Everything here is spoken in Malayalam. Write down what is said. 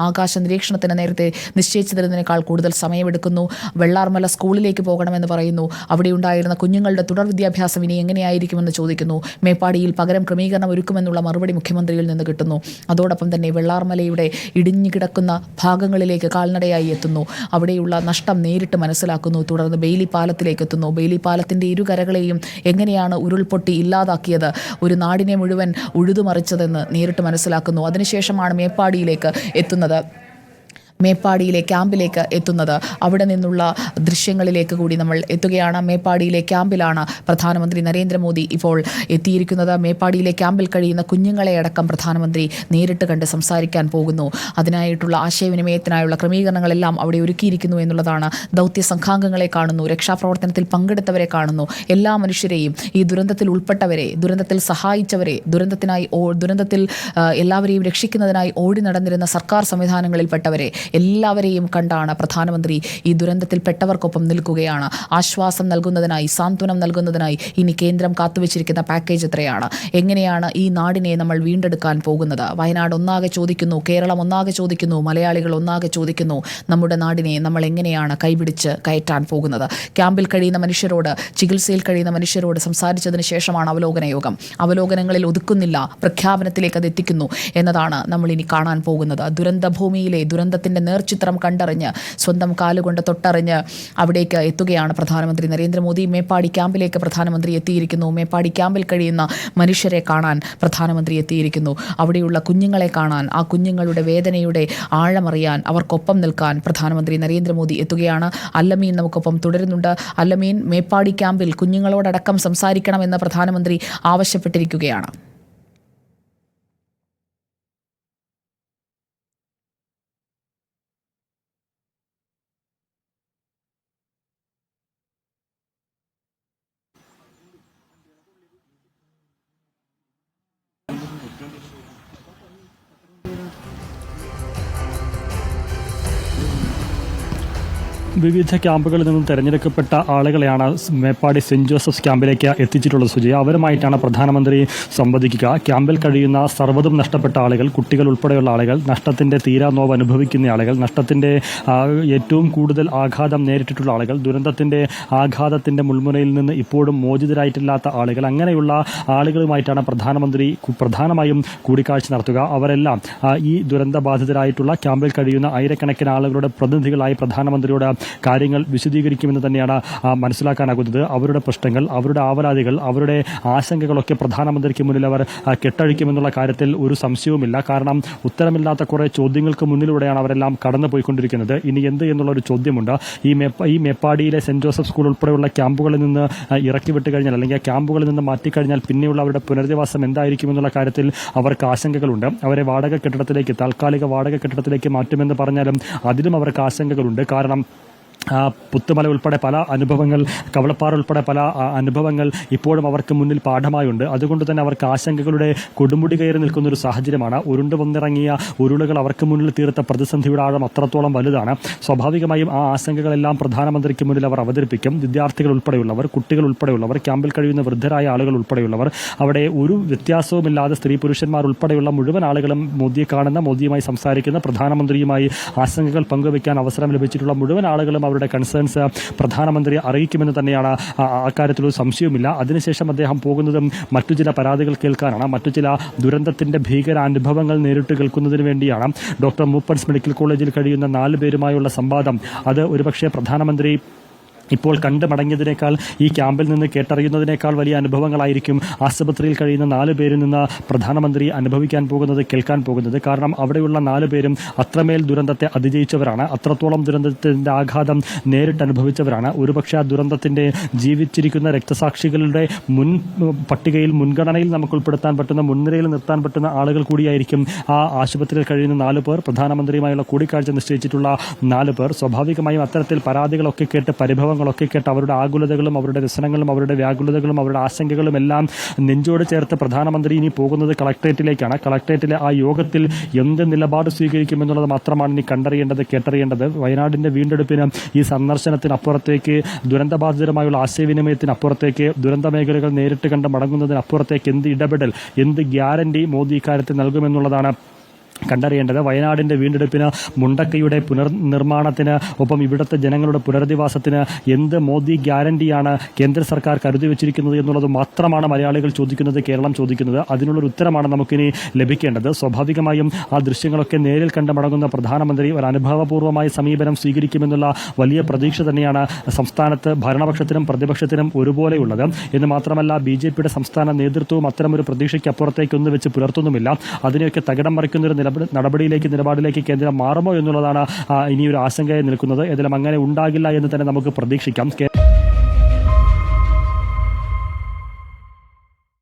ആകാശ നിരീക്ഷണത്തിന് നേരത്തെ നിശ്ചയിച്ചതിനേക്കാൾ കൂടുതൽ സമയമെടുക്കുന്നു. വെള്ളാർമല സ്കൂളിലേക്ക് പോകണമെന്ന് പറയുന്നു. അവിടെ ഉണ്ടായിരുന്ന കുഞ്ഞുങ്ങളുടെ തുടർ വിദ്യാഭ്യാസം ഇനി എങ്ങനെയായിരിക്കുമെന്ന് ചോദിക്കുന്നു. മേപ്പാടിയിൽ പകരം ക്രമീകരണം ഒരുക്കുമെന്നുള്ള മറുപടി മുഖ്യമന്ത്രിയിൽ നിന്ന് കിട്ടുന്നു. അതോടൊപ്പം തന്നെ വെള്ളാർമലയുടെ ഇടിഞ്ഞു കിടക്കുന്ന ഭാഗങ്ങളിലേക്ക് കാൽനടയായി എത്തുന്നു. അവിടെയുള്ള നഷ്ടം നേരിട്ട് മനസ്സിലാക്കുന്നു. തുടർന്ന് ബെയിലി പാലത്തിലേക്ക് എത്തുന്നു. ബെയിലി പാലത്തിൻ്റെ ഇരുകരകളെയും എങ്ങനെയാണ് ഉരുൾപൊട്ടി ഇല്ലാതാക്കിയത്, ഒരു നാടിനെ മുഴുവൻ ഉഴുതുമറിച്ചതെന്ന് നേരിട്ട് മനസ്സിലാക്കുന്നു. അതിനുശേഷമാണ് മേപ്പാടിയിലെ ക്യാമ്പിലേക്ക് എത്തുന്നത്. അവിടെ നിന്നുള്ള ദൃശ്യങ്ങളിലേക്ക് കൂടി നമ്മൾ എത്തുകയാണ്. മേപ്പാടിയിലെ ക്യാമ്പിലാണ് പ്രധാനമന്ത്രി നരേന്ദ്രമോദി ഇപ്പോൾ എത്തിയിരിക്കുന്നത്. മേപ്പാടിയിലെ ക്യാമ്പിൽ കഴിയുന്ന കുഞ്ഞുങ്ങളെ അടക്കം പ്രധാനമന്ത്രി നേരിട്ട് കണ്ട് സംസാരിക്കാൻ പോകുന്നു. അതിനായിട്ടുള്ള ആശയവിനിമയത്തിനായുള്ള ക്രമീകരണങ്ങളെല്ലാം അവിടെ ഒരുക്കിയിരിക്കുന്നു എന്നുള്ളതാണ്. ദൗത്യ സംഘാംഗങ്ങളെ കാണുന്നു, രക്ഷാപ്രവർത്തനത്തിൽ പങ്കെടുത്തവരെ കാണുന്നു, എല്ലാ മനുഷ്യരെയും, ഈ ദുരന്തത്തിൽ ഉൾപ്പെട്ടവരെ, ദുരന്തത്തിൽ സഹായിച്ചവരെ, ദുരന്തത്തിൽ എല്ലാവരെയും രക്ഷിക്കുന്നതിനായി ഓടി നടന്നിരുന്ന സർക്കാർ സംവിധാനങ്ങളിൽപ്പെട്ടവരെ എല്ലാവരെയും കണ്ടാണ് പ്രധാനമന്ത്രി ഈ ദുരന്തത്തിൽപ്പെട്ടവർക്കൊപ്പം നിൽക്കുകയാണ്. ആശ്വാസം നൽകുന്നതിനായി, സാന്ത്വനം നൽകുന്നതിനായി ഇനി കേന്ദ്രം കാത്തുവച്ചിരിക്കുന്ന പാക്കേജ് എത്രയാണ്? എങ്ങനെയാണ് ഈ നാടിനെ നമ്മൾ വീണ്ടെടുക്കാൻ പോകുന്നത്? വയനാട് ഒന്നാകെ ചോദിക്കുന്നു, കേരളം ഒന്നാകെ ചോദിക്കുന്നു, മലയാളികൾ ഒന്നാകെ ചോദിക്കുന്നു, നമ്മുടെ നാടിനെ നമ്മൾ എങ്ങനെയാണ് കൈപിടിച്ച് കയറ്റാൻ പോകുന്നത്? ക്യാമ്പിൽ കഴിയുന്ന മനുഷ്യരോട്, ചികിത്സയിൽ കഴിയുന്ന മനുഷ്യരോട് സംസാരിച്ചതിന് ശേഷമാണ് അവലോകന യോഗം. അവലോകനങ്ങളിൽ ഒതുക്കുന്നില്ല, പ്രഖ്യാപനത്തിലേക്ക് അത് എത്തിക്കുന്നു എന്നതാണ് നമ്മൾ ഇനി കാണാൻ പോകുന്നത്. ദുരന്തഭൂമിയിലെ ദുരന്തത്തിൻ്റെ നേർചിത്രം കണ്ടറിഞ്ഞ്, സ്വന്തം കാലുകൊണ്ട് തൊട്ടറിഞ്ഞ് അവിടേക്ക് എത്തുകയാണ് പ്രധാനമന്ത്രി നരേന്ദ്രമോദി. മേപ്പാടി ക്യാമ്പിലേക്ക് പ്രധാനമന്ത്രി എത്തിയിരിക്കുന്നു. മേപ്പാടി ക്യാമ്പിൽ കഴിയുന്ന മനുഷ്യരെ കാണാൻ പ്രധാനമന്ത്രി എത്തിയിരിക്കുന്നു. അവിടെയുള്ള കുഞ്ഞുങ്ങളെ കാണാൻ, ആ കുഞ്ഞുങ്ങളുടെ വേദനയുടെ ആഴമറിയാൻ, അവർക്കൊപ്പം നിൽക്കാൻ പ്രധാനമന്ത്രി നരേന്ദ്രമോദി എത്തുകയാണ്. അല്ലമീൻ നമുക്കൊപ്പം തുടരുന്നുണ്ട്. അല്ലമീൻ, മേപ്പാടി ക്യാമ്പിൽ കുഞ്ഞുങ്ങളോടടക്കം സംസാരിക്കണമെന്ന് പ്രധാനമന്ത്രി ആവശ്യപ്പെട്ടിരിക്കുകയാണ്. വിവിധ ക്യാമ്പുകളിൽ നിന്നും തെരഞ്ഞെടുക്കപ്പെട്ട ആളുകളെയാണ് മേപ്പാടി സെൻറ് ജോസഫ്സ് ക്യാമ്പിലേക്ക് എത്തിച്ചിട്ടുള്ളത്. സുജയ, അവരുമായിട്ടാണ് പ്രധാനമന്ത്രി സംവദിക്കുക. ക്യാമ്പിൽ കഴിയുന്ന സർവ്വതും നഷ്ടപ്പെട്ട ആളുകൾ, കുട്ടികൾ ഉൾപ്പെടെയുള്ള ആളുകൾ, നഷ്ടത്തിൻ്റെ തീരാ നോവ് അനുഭവിക്കുന്ന ആളുകൾ, നഷ്ടത്തിൻ്റെ ഏറ്റവും കൂടുതൽ ആഘാതം നേരിട്ടിട്ടുള്ള ആളുകൾ, ദുരന്തത്തിൻ്റെ ആഘാതത്തിൻ്റെ മുൾമുനയിൽ നിന്ന് ഇപ്പോഴും മോചിതരായിട്ടില്ലാത്ത ആളുകൾ, അങ്ങനെയുള്ള ആളുകളുമായിട്ടാണ് പ്രധാനമന്ത്രി പ്രധാനമായും കൂടിക്കാഴ്ച നടത്തുക. അവരെല്ലാം ഈ ദുരന്തബാധിതരായിട്ടുള്ള ക്യാമ്പിൽ കഴിയുന്ന ആയിരക്കണക്കിന് ആളുകളുടെ പ്രതിനിധികളായി പ്രധാനമന്ത്രിയോട് കാര്യങ്ങൾ വിശദീകരിക്കുമെന്ന് തന്നെയാണ് മനസ്സിലാക്കാനാകുന്നത്. അവരുടെ പ്രശ്നങ്ങൾ, അവരുടെ ആവലാതികൾ, അവരുടെ ആശങ്കകളൊക്കെ പ്രധാനമന്ത്രിക്ക് മുന്നിൽ അവർ കെട്ടഴിക്കുമെന്നുള്ള കാര്യത്തിൽ ഒരു സംശയവുമില്ല. കാരണം ഉത്തരമില്ലാത്ത കുറേ ചോദ്യങ്ങൾക്ക് മുന്നിലൂടെയാണ് അവരെല്ലാം കടന്നുപോയിക്കൊണ്ടിരിക്കുന്നത്. ഇനി എന്ത് എന്നുള്ളൊരു ചോദ്യമുണ്ട്. ഈ മേപ്പാടിയിലെ സെൻറ് ജോസഫ് സ്കൂൾ ഉൾപ്പെടെയുള്ള ക്യാമ്പുകളിൽ നിന്ന് ഇറക്കി വിട്ട് കഴിഞ്ഞാൽ, അല്ലെങ്കിൽ ആ ക്യാമ്പുകളിൽ നിന്ന് മാറ്റിക്കഴിഞ്ഞാൽ പിന്നെയുള്ള അവരുടെ പുനരധിവാസം എന്തായിരിക്കുമെന്നുള്ള കാര്യത്തിൽ അവർക്ക് ആശങ്കകളുണ്ട്. അവരെ വാടക കെട്ടിടത്തിലേക്ക്, താൽക്കാലിക വാടക കെട്ടിടത്തിലേക്ക് മാറ്റുമെന്ന് പറഞ്ഞാലും അതിലും അവർക്ക് ആശങ്കകളുണ്ട്. കാരണം പുത്തുമല ഉൾപ്പെടെ പല അനുഭവങ്ങൾ, കവളപ്പാറ ഉൾപ്പെടെ പല അനുഭവങ്ങൾ ഇപ്പോഴും അവർക്ക് മുന്നിൽ പാഠമായുണ്ട്. അതുകൊണ്ട് തന്നെ അവർക്ക് ആശങ്കകളുടെ കൊടുമുടി കയറി നിൽക്കുന്നൊരു സാഹചര്യമാണ്. ഉരുണ്ടു വന്നിറങ്ങിയ ഉരുളുകൾ അവർക്ക് മുന്നിൽ തീർത്ത പ്രതിസന്ധിയുടെ ആഴം അത്രത്തോളം വലുതാണ്. സ്വാഭാവികമായും ആ ആശങ്കകളെല്ലാം പ്രധാനമന്ത്രിക്ക് മുന്നിൽ അവർ അവതരിപ്പിക്കും. വിദ്യാർത്ഥികൾ ഉൾപ്പെടെയുള്ളവർ, കുട്ടികൾ ഉൾപ്പെടെയുള്ളവർ, ക്യാമ്പിൽ കഴിയുന്ന വൃദ്ധരായ ആളുകൾ ഉൾപ്പെടെയുള്ളവർ, അവിടെ ഒരു വ്യത്യാസവുമില്ലാതെ സ്ത്രീ പുരുഷന്മാർ ഉൾപ്പെടെയുള്ള മുഴുവൻ ആളുകളും മോദിയെ കാണുന്ന, മോദിയുമായി സംസാരിക്കുന്ന, പ്രധാനമന്ത്രിയുമായി ആശങ്കകൾ പങ്കുവയ്ക്കാൻ അവസരം ലഭിച്ചിട്ടുള്ള മുഴുവൻ ആളുകളും അവരുടെ കൺസേൺസ് പ്രധാനമന്ത്രി അറിയിക്കുമെന്ന് തന്നെയാണ്. അക്കാര്യത്തിലൊരു സംശയവുമില്ല. അതിനുശേഷം അദ്ദേഹം പോകുന്നതും മറ്റു ചില പരാതികൾ കേൾക്കാനാണ്, മറ്റു ചില ദുരന്തത്തിന്റെ ഭീകരാനുഭവങ്ങൾ നേരിട്ട് കേൾക്കുന്നതിന് വേണ്ടിയാണ്. ഡോക്ടർ മൂപ്പൻസ് മെഡിക്കൽ കോളേജിൽ കഴിയുന്ന 4 പേരുമായുള്ള സംവാദം, അത് ഒരുപക്ഷെ പ്രധാനമന്ത്രി ഇപ്പോൾ കണ്ടു മടങ്ങിയതിനേക്കാൾ, ഈ ക്യാമ്പിൽ നിന്ന് കേട്ടറിയുന്നതിനേക്കാൾ വലിയ അനുഭവങ്ങളായിരിക്കും ആശുപത്രിയിൽ കഴിയുന്ന 4 പേരിൽ നിന്ന് പ്രധാനമന്ത്രി അനുഭവിക്കാൻ പോകുന്നത്, കേൾക്കാൻ പോകുന്നത്. കാരണം അവിടെയുള്ള 4 പേരും അത്രമേൽ ദുരന്തത്തെ അതിജയിച്ചവരാണ്, അത്രത്തോളം ദുരന്തത്തിൻ്റെ ആഘാതം നേരിട്ട് അനുഭവിച്ചവരാണ്. ഒരുപക്ഷെ ആ ദുരന്തത്തിൻ്റെ ജീവിച്ചിരിക്കുന്ന രക്തസാക്ഷികളുടെ പട്ടികയിൽ, മുൻഗണനയിൽ നമുക്ക് ഉൾപ്പെടുത്താൻ പറ്റുന്ന, മുൻനിരയിൽ നിർത്താൻ പറ്റുന്ന ആളുകൾ കൂടിയായിരിക്കും ആ ആശുപത്രിയിൽ കഴിയുന്ന 4 പേർ. പ്രധാനമന്ത്രിയുമായുള്ള കൂടിക്കാഴ്ച നിശ്ചയിച്ചിട്ടുള്ള 4 പേർ. സ്വാഭാവികമായും അത്തരത്തിൽ പരാതികളൊക്കെ കേട്ട്, പരിഭവങ്ങളൊക്കെ കേട്ട്, അവരുടെ ആകുലതകളും അവരുടെ വ്യസനങ്ങളും അവരുടെ വ്യാകുലതകളും അവരുടെ ആശങ്കകളും എല്ലാം നെഞ്ചോട് ചേർത്ത് പ്രധാനമന്ത്രി ഇനി പോകുന്നത് കളക്ടറേറ്റിലേക്കാണ്. കളക്ടറേറ്റിലെ ആ യോഗത്തിൽ എന്ത് നിലപാട് സ്വീകരിക്കുമെന്നുള്ളത് മാത്രമാണ് ഇനി കണ്ടറിയേണ്ടത്, കേട്ടറിയേണ്ടത്. വയനാടിന്റെ വീണ്ടെടുപ്പിന്, ഈ സന്ദർശനത്തിനപ്പുറത്തേക്ക്, ദുരന്തബാധിതരുമായുള്ള ആശയവിനിമയത്തിനപ്പുറത്തേക്ക്, ദുരന്ത മേഖലകൾ നേരിട്ട് കണ്ട് മടങ്ങുന്നതിനപ്പുറത്തേക്ക് എന്ത് ഇടപെടൽ, എന്ത് ഗ്യാരണ്ടി മോദി ഇക്കാര്യത്തിൽ നൽകുമെന്നുള്ളതാണ് കണ്ടറിയേണ്ടത്. വയനാടിൻ്റെ വീണ്ടെടുപ്പിന്, മുണ്ടക്കയുടെ പുനർനിർമ്മാണത്തിന്, ഒപ്പം ഇവിടുത്തെ ജനങ്ങളുടെ പുനരധിവാസത്തിന് എന്ത് മോദി ഗ്യാരണ്ടിയാണ് കേന്ദ്ര സർക്കാർ കരുതി വെച്ചിരിക്കുന്നത് എന്നുള്ളത് മാത്രമാണ് മലയാളികൾ ചോദിക്കുന്നത്, കേരളം ചോദിക്കുന്നത്. അതിനുള്ളൊരു ഉത്തരമാണ് നമുക്കിനി ലഭിക്കേണ്ടത്. സ്വാഭാവികമായും ആ ദൃശ്യങ്ങളൊക്കെ നേരിൽ കണ്ട് മടങ്ങുന്ന പ്രധാനമന്ത്രി ഒരു അനുഭവപൂർവ്വമായ സമീപനം സ്വീകരിക്കുമെന്നുള്ള വലിയ പ്രതീക്ഷ തന്നെയാണ് സംസ്ഥാനത്ത് ഭരണപക്ഷത്തിനും പ്രതിപക്ഷത്തിനും ഒരുപോലെയുള്ളത്. എന്ന് മാത്രമല്ല, BJPയുടെ സംസ്ഥാന നേതൃത്വവും അത്തരമൊരു പ്രതീക്ഷയ്ക്ക് അപ്പുറത്തേക്കൊന്നും വെച്ച് പുലർത്തുന്നുമില്ല. അതിനെയൊക്കെ തകിടം മറിക്കുന്നൊരു നിലപാടിലേക്ക് കേന്ദ്രം മാറുമോ എന്നുള്ളതാണ് ഇനിയൊരു ആശങ്കയായി നിൽക്കുന്നത്. ഏതായാലും അങ്ങനെ ഉണ്ടാകില്ല എന്ന് തന്നെ നമുക്ക് പ്രതീക്ഷിക്കാം.